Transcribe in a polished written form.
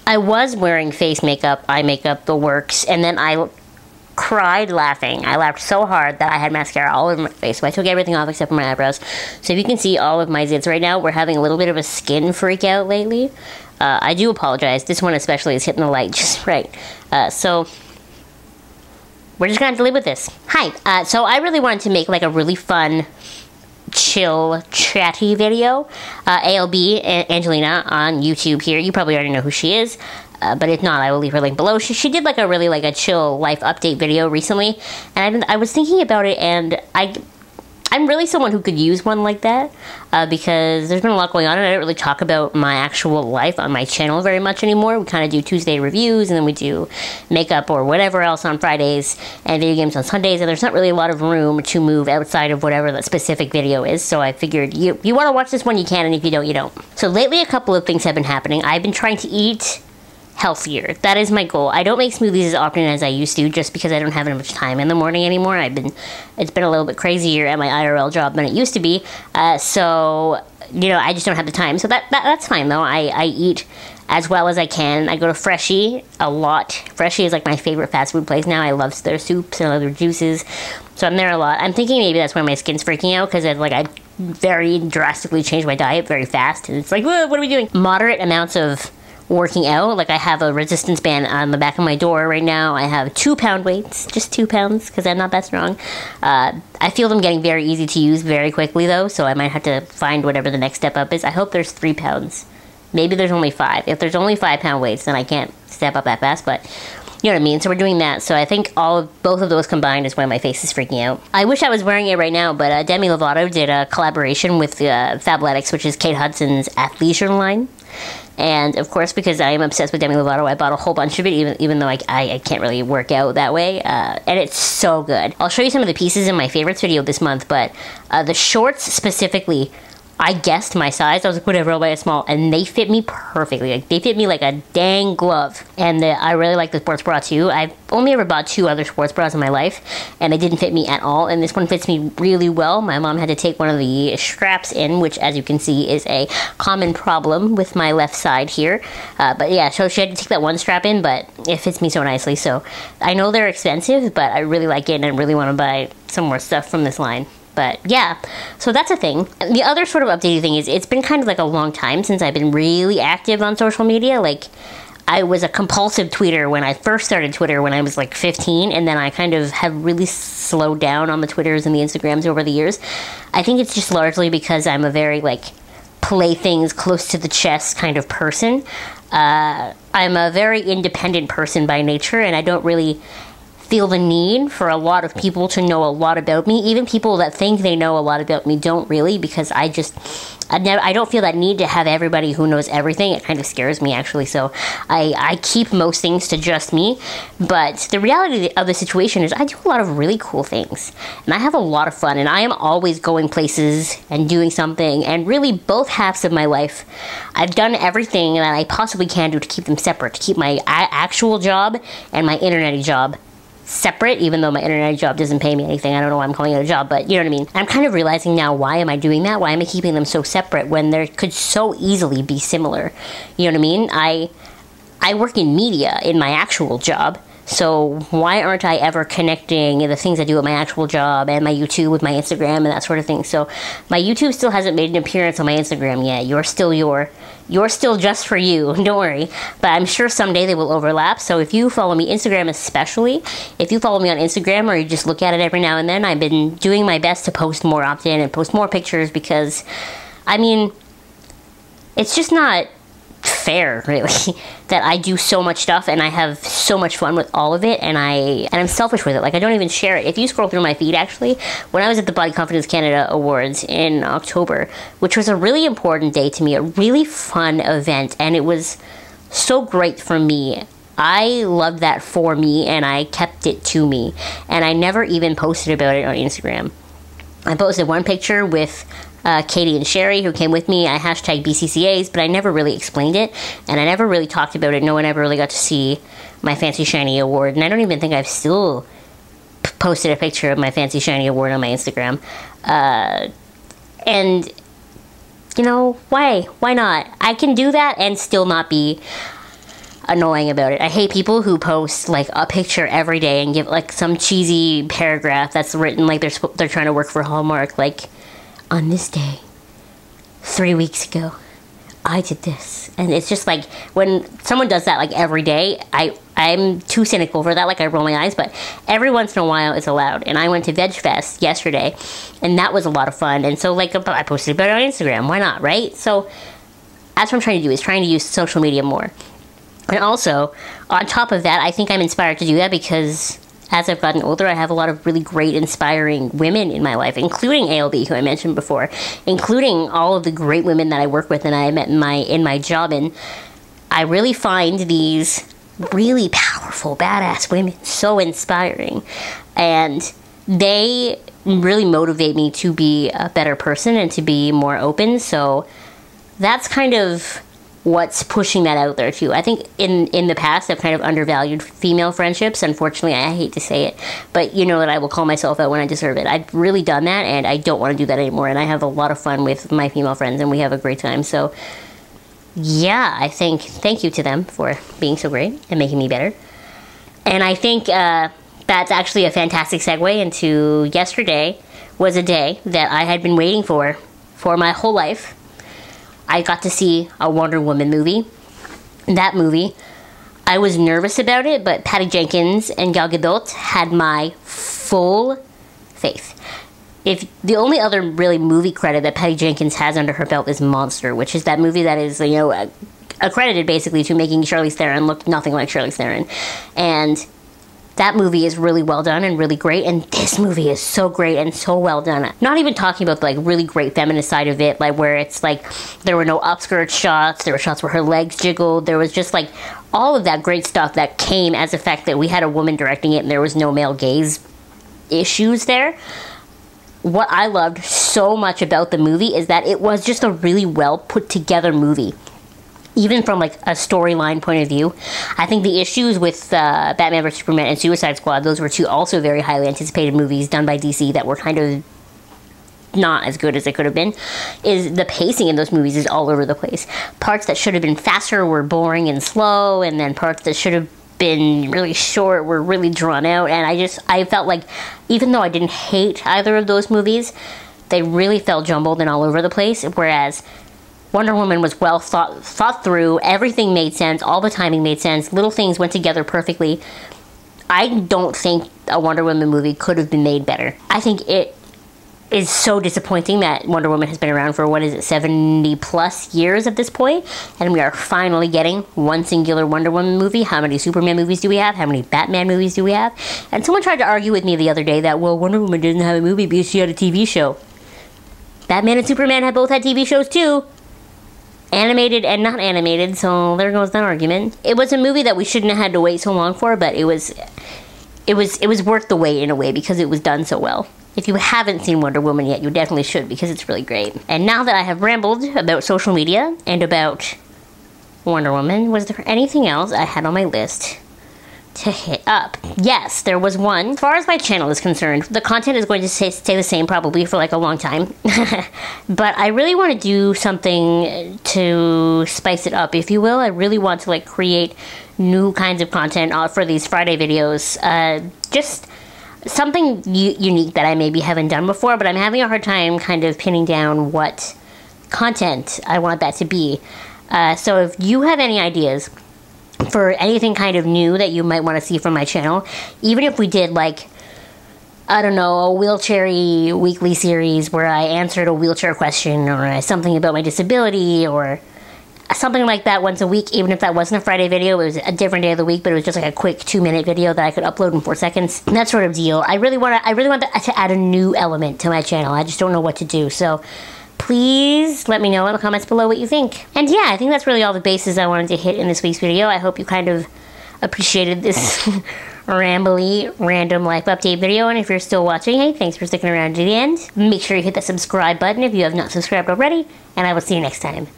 I was wearing face makeup, eye makeup, the works, and then I cried laughing. I laughed so hard that I had mascara all over my face. So I took everything off except for my eyebrows. So if you can see all of my zits right now, we're having a little bit of a skin freak out lately. I do apologize. This one especially is hitting the light just right. So we're just gonna have to live with this. Hi. So I really wanted to make like a really fun, chill, chatty video. ALB, Angelina, on YouTube here. You probably already know who she is. But if not, I will leave her link below. She did like a really like a chill life update video recently, and I was thinking about it, and I'm really someone who could use one like that because there's been a lot going on, and I don't really talk about my actual life on my channel very much anymore. We kind of do Tuesday reviews, and then we do makeup or whatever else on Fridays, and video games on Sundays, and there's not really a lot of room to move outside of whatever the specific video is, so I figured you want to watch this one, you can, and if you don't, you don't. So lately a couple of things have been happening. I've been trying to eat healthier. That is my goal. I don't make smoothies as often as I used to just because I don't have as much time in the morning anymore. It's been a little bit crazier at my IRL job than it used to be. So, you know, I just don't have the time. So that's fine though. I eat as well as I can. I go to Freshii a lot. Freshii is like my favorite fast food place now. I love their soups and other juices. So I'm there a lot. I'm thinking maybe that's why my skin's freaking out because I very drastically changed my diet very fast. And it's like, what are we doing? Moderate amounts of working out. Like I have a resistance band on the back of my door right now. I have 2 pound weights, just 2 pounds because I'm not that strong. I feel them getting very easy to use very quickly though, so I might have to find whatever the next step up is. I hope there's 3 pounds. Maybe there's only 5. If there's only 5 pound weights, then I can't step up that fast, but you know what I mean? So we're doing that. So I think both of those combined is why my face is freaking out. I wish I was wearing it right now, but Demi Lovato did a collaboration with Fabletics, which is Kate Hudson's athleisure line. And of course, because I am obsessed with Demi Lovato, I bought a whole bunch of it, even though I can't really work out that way. And it's so good. I'll show you some of the pieces in my favorites video this month, but the shorts specifically, I guessed my size. I was like, whatever, I'll buy a small. And they fit me perfectly. Like, they fit me like a dang glove. And I really like the sports bra too. I've only ever bought 2 other sports bras in my life, and they didn't fit me at all. And this one fits me really well. My mom had to take one of the straps in, which as you can see is a common problem with my left side here. But yeah, so she had to take that one strap in, but it fits me so nicely. So I know they're expensive, but I really like it, and I really want to buy some more stuff from this line. But yeah, so that's a thing. The other sort of updated thing is it's been kind of like a long time since I've been really active on social media. Like, I was a compulsive tweeter when I first started Twitter when I was like 15, and then I kind of have really slowed down on the Twitters and the Instagrams over the years. I think it's just largely because I'm a very like play things close to the chest kind of person. I'm a very independent person by nature, and I don't really feel the need for a lot of people to know a lot about me. Even people that think they know a lot about me don't really, because I don't feel that need to have everybody who knows everything. It kind of scares me, actually. So I keep most things to just me. But the reality of the situation is I do a lot of really cool things, and I have a lot of fun, and I am always going places and doing something. And really, both halves of my life, I've done everything that I possibly can do to keep them separate, to keep my actual job and my internet job separate, even though my internet job doesn't pay me anything. I don't know why I'm calling it a job, but you know what I mean. I'm kind of realizing now, why am I doing that? Why am I keeping them so separate when there could so easily be similar? You know what I mean? I work in media in my actual job, so why aren't I ever connecting the things I do at my actual job and my YouTube with my Instagram and that sort of thing? So my YouTube still hasn't made an appearance on my Instagram yet. You're still just for you, don't worry. But I'm sure someday they will overlap. So if you follow me, Instagram especially, if you follow me on Instagram or you just look at it every now and then, I've been doing my best to post more often and post more pictures because, I mean, it's just not fair, really, that I do so much stuff and I have so much fun with all of it, and I'm selfish with it. Like, I don't even share it. If you scroll through my feed, actually, when I was at the Body Confidence Canada Awards in October, which was a really important day to me, a really fun event, and it was so great for me. I loved that for me, and I kept it to me, and I never even posted about it on Instagram. I posted one picture with Katie and Sherry, who came with me. I hashtag BCCAs, but I never really explained it, and I never really talked about it. No one ever really got to see my Fancy Shiny Award, and I don't even think I've still posted a picture of my Fancy Shiny Award on my Instagram. And, you know, why not? I can do that and still not be annoying about it. I hate people who post like a picture every day and give like some cheesy paragraph that's written like they're trying to work for Hallmark, like, on this day 3 weeks ago I did this. And it's just like, when someone does that like every day, I'm too cynical for that. Like, I roll my eyes, but every once in a while it's allowed. And I went to Veg Fest yesterday, and that was a lot of fun. And so like, I posted about it on Instagram. Why not, right? So that's what I'm trying to do, is trying to use social media more. And also, on top of that, I think I'm inspired to do that because as I've gotten older, I have a lot of really great, inspiring women in my life, including ALB, who I mentioned before, including all of the great women that I work with and I met in my job. And I really find these really powerful, badass women so inspiring. And they really motivate me to be a better person and to be more open. So that's kind of what's pushing that out there too. I think in the past I've kind of undervalued female friendships. Unfortunately, I hate to say it, but you know that I will call myself out when I deserve it. I've really done that, and I don't want to do that anymore. And I have a lot of fun with my female friends, and we have a great time. So yeah, I think thank you to them for being so great and making me better. And I think that's actually a fantastic segue into yesterday. Was a day that I had been waiting for my whole life. I got to see a Wonder Woman movie. That movie, I was nervous about it, but Patty Jenkins and Gal Gadot had my full faith. If the only other really movie credit that Patty Jenkins has under her belt is Monster, which is that movie that is, you know, accredited basically to making Charlize Theron look nothing like Charlize Theron. And that movie is really well done and really great, and this movie is so great and so well done. Not even talking about the like really great feminist side of it, like where it's like there were no upskirt shots, there were shots where her legs jiggled, there was just like all of that great stuff that came as a fact that we had a woman directing it and there was no male gaze issues there. What I loved so much about the movie is that it was just a really well put together movie. Even from like a storyline point of view, I think the issues with Batman vs Superman and Suicide Squad, those were two also very highly anticipated movies done by DC that were kind of not as good as they could have been, is the pacing in those movies is all over the place. Parts that should have been faster were boring and slow, and then parts that should have been really short were really drawn out. And I felt like, even though I didn't hate either of those movies, they really felt jumbled and all over the place, whereas Wonder Woman was well thought through. Everything made sense. All the timing made sense. Little things went together perfectly. I don't think a Wonder Woman movie could have been made better. I think it is so disappointing that Wonder Woman has been around for, 70 plus years at this point, and we are finally getting one singular Wonder Woman movie. How many Superman movies do we have? How many Batman movies do we have? And someone tried to argue with me the other day that, well, Wonder Woman didn't have a movie because she had a TV show. Batman and Superman have both had TV shows too. Animated and not animated, so there goes that argument. It was a movie that we shouldn't have had to wait so long for, but it was worth the wait in a way because it was done so well. If you haven't seen Wonder Woman yet, you definitely should because it's really great. And now that I have rambled about social media and about Wonder Woman, was there anything else I had on my list to hit up? Yes, there was one. As far as my channel is concerned, the content is going to stay the same probably for like a long time. But I really want to do something to spice it up, if you will. I really want to like create new kinds of content for these Friday videos. Just something unique that I maybe haven't done before, but I'm having a hard time kind of pinning down what content I want that to be. So if you have any ideas for anything kind of new that you might want to see from my channel, even if we did like, I don't know, a wheelchair-y weekly series where I answered a wheelchair question or something about my disability or something like that once a week, even if that wasn't a Friday video, it was a different day of the week, but it was just like a quick 2-minute video that I could upload in 4 seconds, that sort of deal. I really want to add a new element to my channel. I just don't know what to do. So please let me know in the comments below what you think. And yeah, I think that's really all the bases I wanted to hit in this week's video. I hope you kind of appreciated this rambly, random life update video. And if you're still watching, hey, thanks for sticking around to the end. Make sure you hit that subscribe button if you have not subscribed already. And I will see you next time.